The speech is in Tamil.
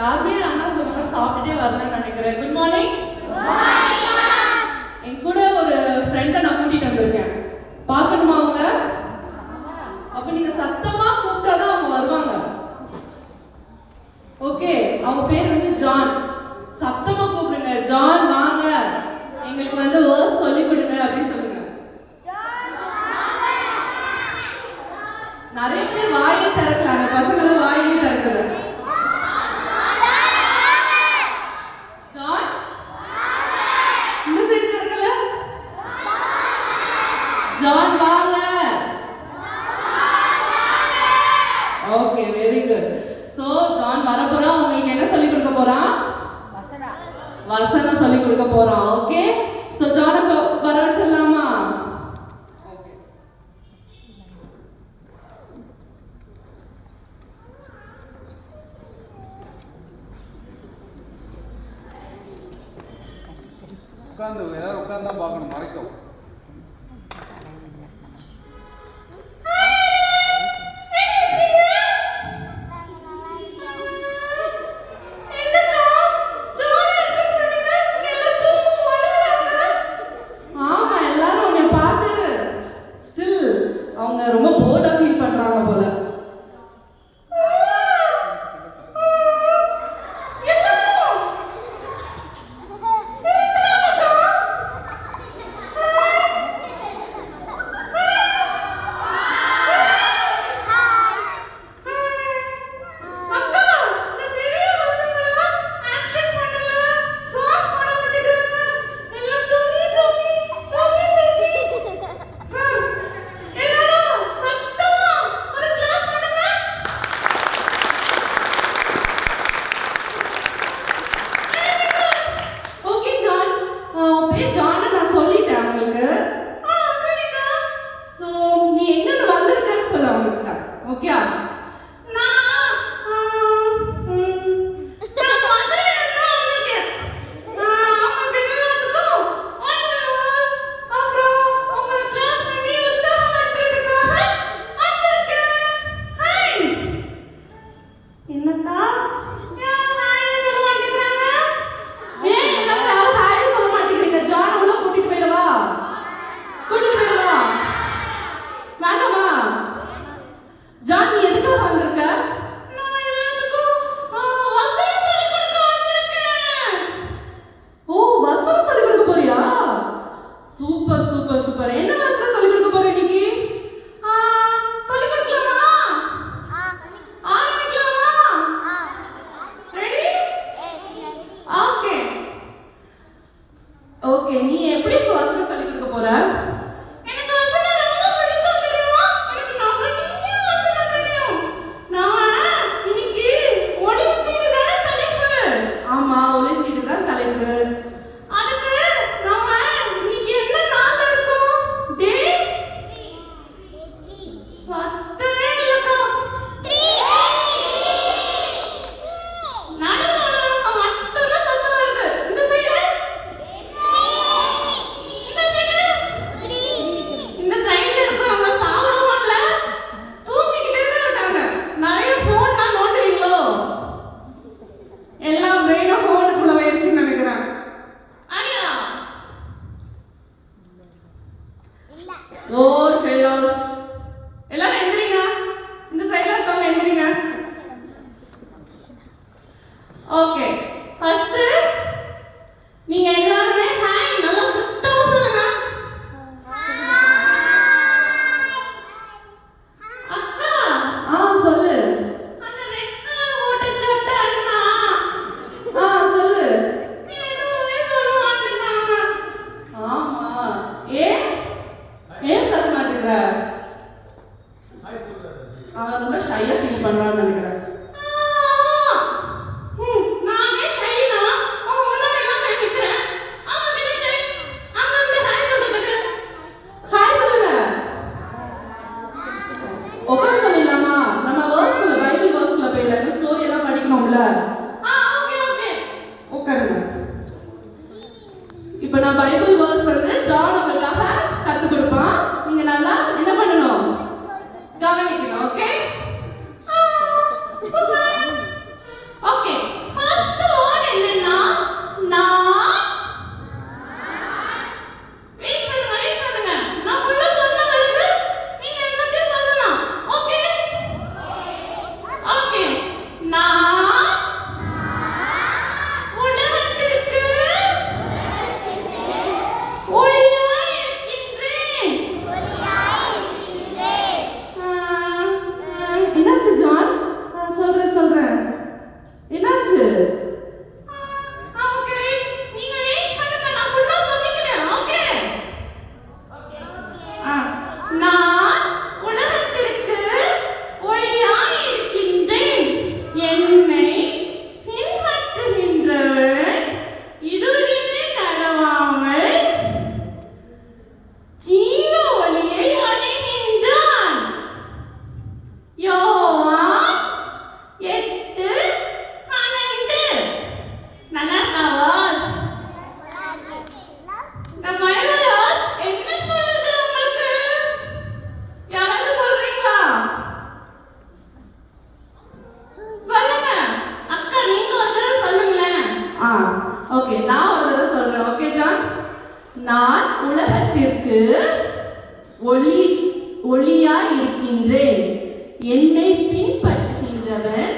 யாருமே அண்ணா சொன்னா சாப்பிட்டுட்டே வரலன்னு நினைக்கிறேன். Good morning. என் கூட ஒரு ஃப்ரெண்டை நான் கூட்டிட்டு வந்திருக்கேன். பார்க்கணுமா அவங்க? அப்ப நீங்க சத்தமா கூப்பிட்டாதான் அவங்க வருவாங்க. ஓகே, அவங்க பேர் வந்து ஜான். சத்தமா கூப்பிடுங்க. ஜான் வாங்க, எங்களுக்கு வந்து வேர்ஸ் சொல்லி கொடுங்க அப்படின்னு சொல்லுங்க. நிறைய பேர் வாயை திறக்கல, அந்த பசங்களும் வாயே திறக்கல. ஜான் இந்த சைடு திறக்கல. ஜான் வாங்க. Okay, very good. So John வர போறான். உங்களுக்கு என்ன சொல்லி கொடுக்க போறான்? வசனம் சொல்லி கொடுக்க போறான். ஓகே, சோ ஜானுக்கு வர வச்சிடலாமா? உட்காந்து எல்லாரும் உட்காந்து தான் பார்க்கணும், மறைக்கும். ஆமா, எல்லாரும் உன்னை பார்த்து ஸ்டில் அவங்க ரொம்ப போர்டா ஃபீல் பண்றாங்க போல. ஓகே, நீ எப்படி வசனம் சொல்லி கொடுக்க போற? எனக்கு வசனம் ரொம்ப பிடிக்கும் தெரியுமா? எனக்கு நிறைய வசனம் தெரியும். நான் இன்னைக்கு ஒலிம்பிக் தான தலைப்பு. ஆமா, ஒலிம்பிக் தான் தலைப்பு. அதுக்கு நம்ம இன்னைக்கு என்ன நாள் இருக்கும்? டே சத்தமே இல்லக்கா. 3 நடுவுல மட்டும் தான் சத்தம் வருது. இந்த சைடு இந்த சைடுல இருக்கவங்க சாப்பிடவும் இல்ல, தூங்கிக்கிட்டே தான் இருக்காங்க. நிறைய போன்லாம் நோண்டுவீங்களோ? எல்லா பிரெயினும் போனுக்குள்ள போயிருச்சுன்னு நினைக்கிறேன். அடியா ஓர் ஃபெலோஸ், எல்லாரும் எந்திரிங்க. இந்த சைடுல இருக்கவங்க எந்திரிங்க. ஓகே, ஃபர்ஸ்ட் நீங்க எல்லாருமே ஹாய் நல்லா சுத்தமா சொல்லுங்க. சொல்லு. அந்த ரெட் கலர் ஓட்ட சட்டை அண்ணா சொல்லு. எதுவுமே சொல்ல மாட்டேங்காங்க. ஆமா, ஏன் சொல்ல மாட்டேங்கிற? அவன் ரொம்ப ஷையா ஃபீல் பண்றான்னு நினைக்கிறேன். நானே ஷைனா அவங்க முன்னாடி எல்லாம் நினைக்கிறேன். அவங்க கிட்ட ஷை அங்க வந்து ஹாய் சொல்லுங்க. ஹாய் சொல்லுங்க. உட்காந்து சொல்லிடலாமா? நம்ம வேர்ஸ்குள்ள, பைபிள் வேர்ஸ்குள்ள போயிடலாம். இந்த ஸ்டோரி எல்லாம் படிக்கணும்ல. ஓகே உட்காருங்க. இப்போ நான் பைபிள் வேர்ஸ் வந்து ஜான் உங்களுக்காக கத்து கொடுப்பான். நீங்க நல்லா என்ன பண்ணணும்? கவனிக்கணும். ஓகே? ஓகே ஓகே நீங்க வெயிட் பண்ணுங்க நான் ஃபுல்லா சொல்லிக்கிறேன் ஓகே நான் உலகத்திற்கு ஒளியாய் இருக்கின்றேன் என்னை பின்பற்றுகின்றவன் இருளிலே நடவாமல் ஜீவ ஒளியை அடைகின்றான் யோவான் 8:12 நல்லா இருக்கா வாஸ் இந்த பைபிள் வாஸ் என்ன சொல்லுது உங்களுக்கு யாராவது சொல்றீங்களா சொல்லுங்க அக்கா நீங்க ஒரு தடவை சொல்லுங்களேன் ஓகே நான் ஒரு தடவை சொல்றேன் ஓகே ஜான் நான் உலகத்திற்கு ஒளியாய் இருக்கின்றேன் என்னை பின்பற்றுகின்றவன்